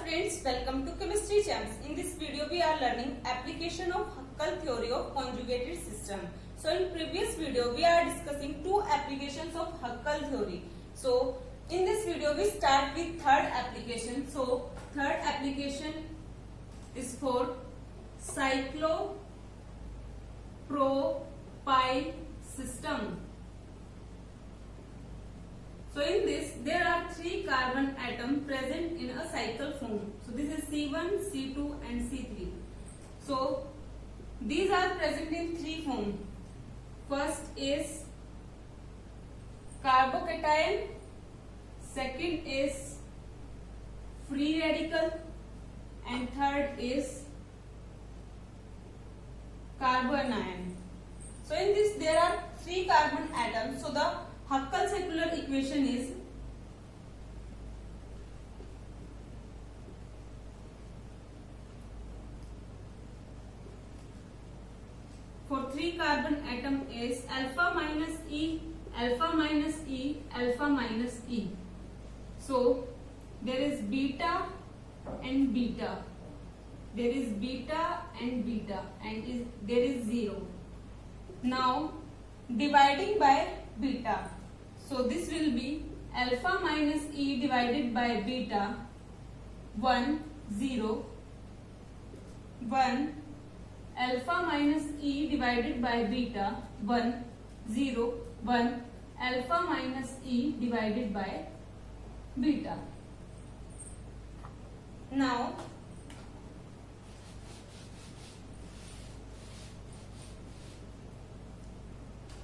friends, welcome to Chemistry Champs. In this video we are learning application of Huckel theory of conjugated system. So in previous video we are discussing two applications of Huckel theory. So in this video we start with third application. So third application is for cyclopropyl system. So in this there are three carbon atoms present in a cycle form. So this is C1, C2 and C3. So these are present in three forms. First is carbocation, second is free radical and third is carbanion. So in this there are three carbon atoms. So the Huckel circular equation is for three carbon atom is alpha minus E, alpha minus E, alpha minus E. So there is beta and beta. There is beta and beta and there is 0. Now dividing by beta. So this will be alpha minus E divided by beta 1, 0, 1, alpha minus E divided by beta 1, 0, 1, alpha minus E divided by beta. Now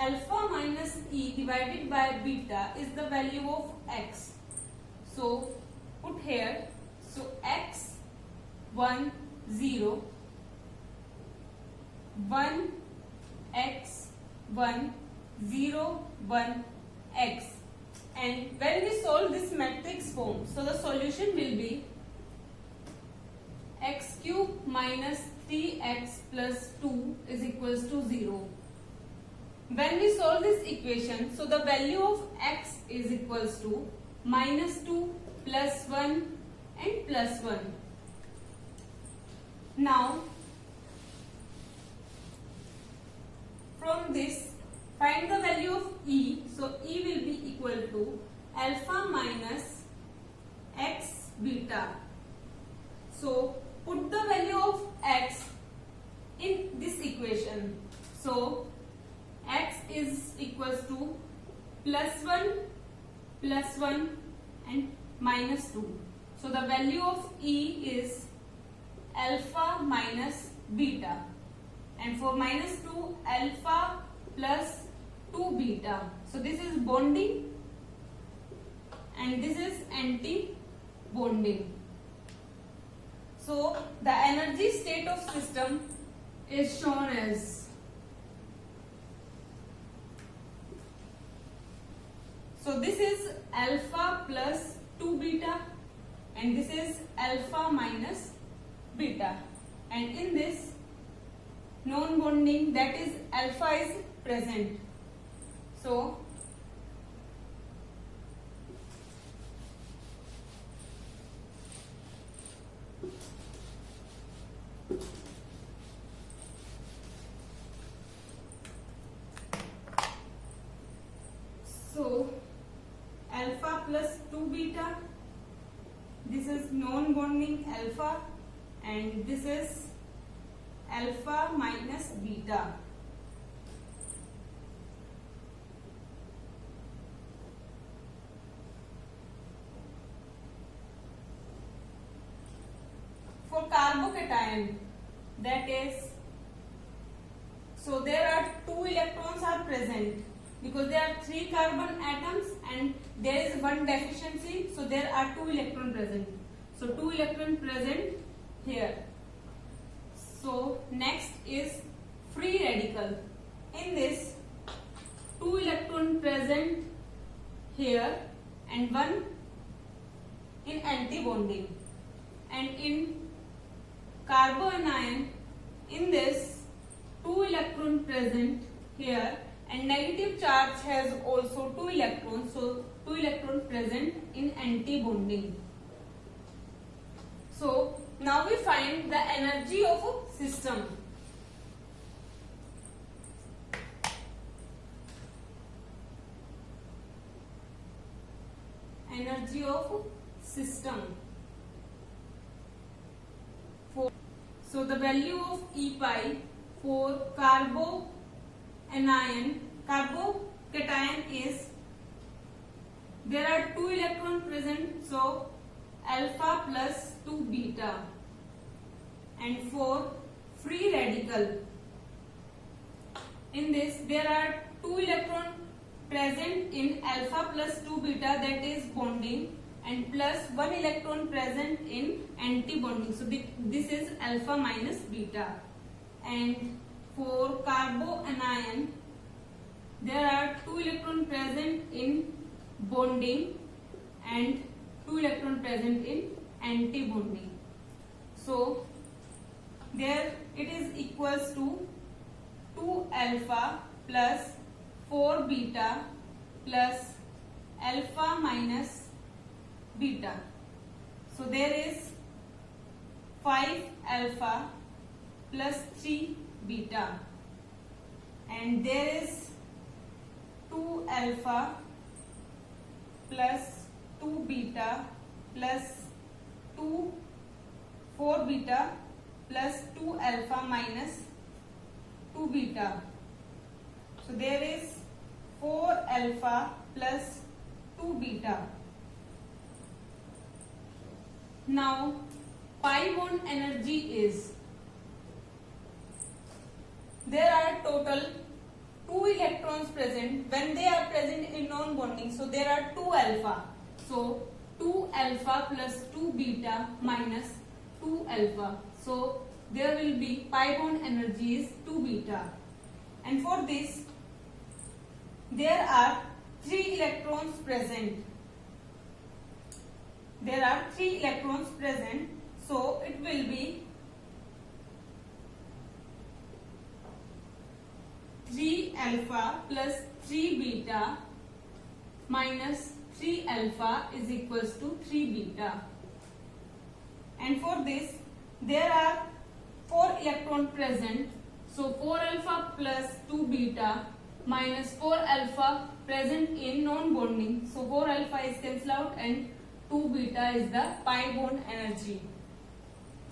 alpha minus E divided by beta is the value of X. So put here, so X 1, 0, 1, X 1, 0, 1, X. And when we solve this matrix form, so the solution will be x cube minus 3x plus 2 is equals to 0. When we solve this equation, so the value of x is equals to minus 2 plus 1 and plus 1. Now, from this, find the value of E. So, E will be equal to alpha minus x beta. So, put the value of x in this equation. So, x is equals to plus 1 and minus 2. So the value of E is alpha minus beta, and for minus 2 alpha plus 2 beta. So this is bonding and this is anti-bonding. So the energy state of system is shown as so this is alpha plus 2 beta and this is alpha minus beta, and in this non-bonding, that is alpha is present. So alpha plus 2 beta, this is non-bonding alpha and this is alpha minus beta. For carbocation, that is, so there are 2 electrons are present because there are 3 carbon atoms and there is one deficiency, so there are 2 electrons present. So 2 electrons present here. So next is free radical. In this 2 electrons present here and 1 in anti-bonding, and in carbanion, in this 2 electrons present here and negative charge has also 2 electrons, so 2 electrons present in anti-bonding. Now we find the energy of a system. Energy of system. So the value of E pi for carbocation is, there are 2 electrons present, so alpha plus 2 beta. And for free radical, in this there are 2 electrons present in alpha plus 2 beta, that is bonding, and plus 1 electron present in anti-bonding. So this is alpha minus beta. And for carbocation, there are 2 electrons present in bonding and 2 electrons present in anti-bonding. So there it is equals to 2 alpha plus 4 beta plus alpha minus beta. So there is 5 alpha plus 3 beta, and there is 2 alpha plus 2 beta plus 4 beta plus 2 alpha minus 2 beta. So there is 4 alpha plus 2 beta. Now pi bond energy is, there are total 2 electrons present when they are present in non-bonding. So there are 2 alpha. So 2 alpha plus 2 beta minus 2 alpha. So there will be pi bond energy is 2 beta. And for this, there are 3 electrons present. There are 3 electrons present. So it will be 3 alpha plus 3 beta minus 3 alpha is equals to 3 beta. And for this, there are 4 electrons present. So 4 alpha plus 2 beta minus 4 alpha present in non-bonding. So 4 alpha is cancelled out and 2 beta is the pi bond energy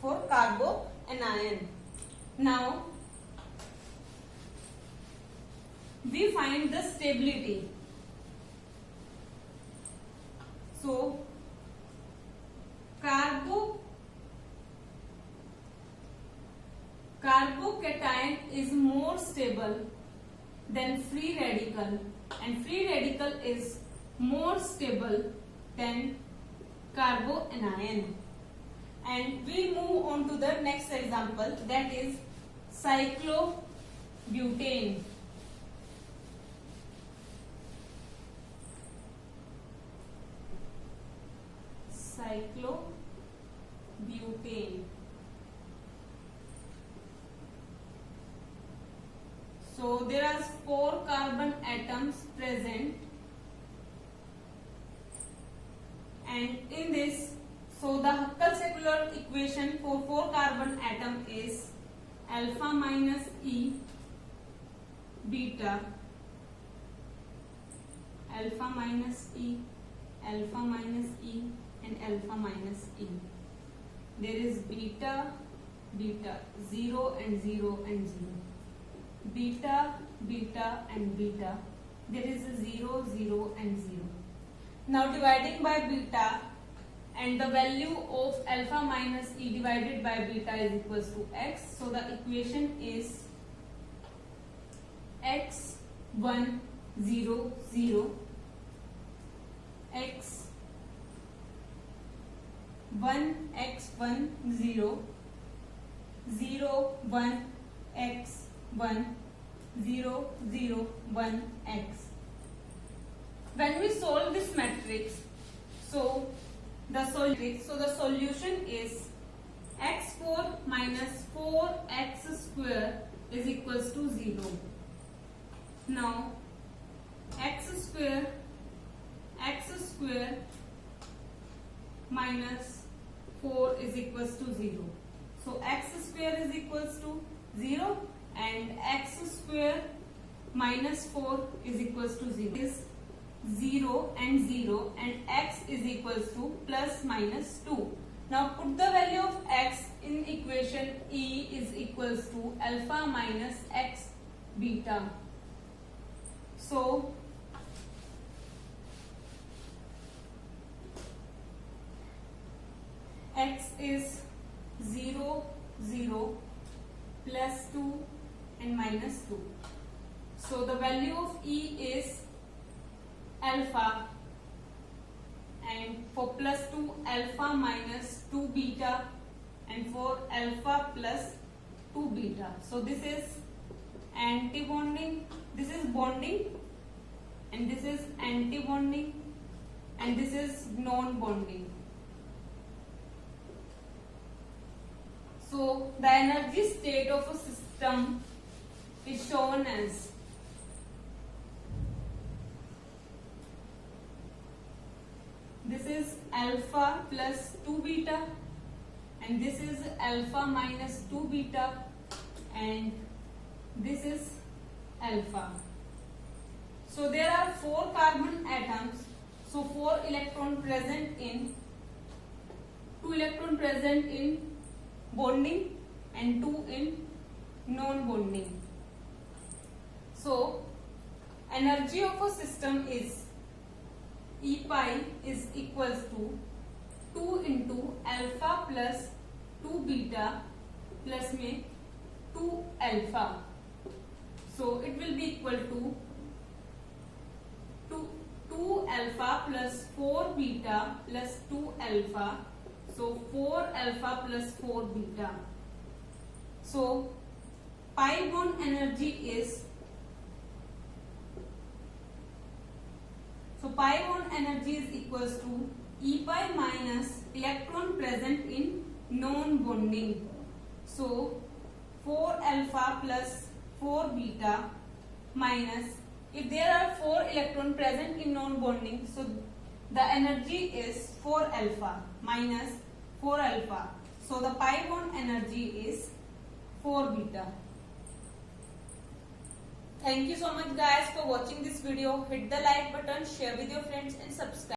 for carbocation. Now we find the stability. So carbocation is more stable than free radical, and free radical is more stable than carbocation. And we move on to the next example, that is cyclobutane. Cyclobutane. So there are 4 carbon atoms present, and in this, so the Huckel-Secular equation for 4 carbon atom is alpha minus E beta, alpha minus E, alpha minus E, and alpha minus E. There is beta, beta, 0 and 0 and 0. Beta, beta and beta. There is a 0, 0 and 0. Now dividing by beta, and the value of alpha minus E divided by beta is equals to x. So the equation is x 1 0 0, x 1 x 1 0, 0 1 x 1 0 0 1 x. When we solve this matrix, so the solution is x4 minus 4x square is equals to 0. Now x square minus 4 is equals to 0. So x square is equals to 0 and x square minus 4 is equals to 0. Is 0 and 0 and x is equals to plus minus 2. Now put the value of x in equation E is equals to alpha minus x beta. So x is 0, 0, plus 2 and minus 2. So the value of E is alpha, and for plus 2 alpha minus 2 beta, and for alpha plus 2 beta. So this is anti-bonding, this is bonding, and this is anti-bonding, and this is non-bonding. So the energy state of a system is shown as this is alpha plus 2 beta, and this is alpha minus 2 beta, and this is alpha. So there are 4 carbon atoms, so 4 electron present in, 2 electron present in bonding and 2 in non-bonding. So energy of a system is E pi is equals to 2 into alpha plus 2 beta plus में 2 alpha. So it will be equal to 2 alpha plus 4 beta plus 2 alpha. So 4 alpha plus 4 beta. So pi bond energy is, so pi bond energy is equals to E pi minus electron present in non-bonding. So 4 alpha plus 4 beta minus, if there are 4 electron present in non-bonding, so the energy is 4 alpha minus 4 alpha. So the pi bond energy is 4 beta. Thank you so much guys for watching this video. Hit the like button, share with your friends and subscribe.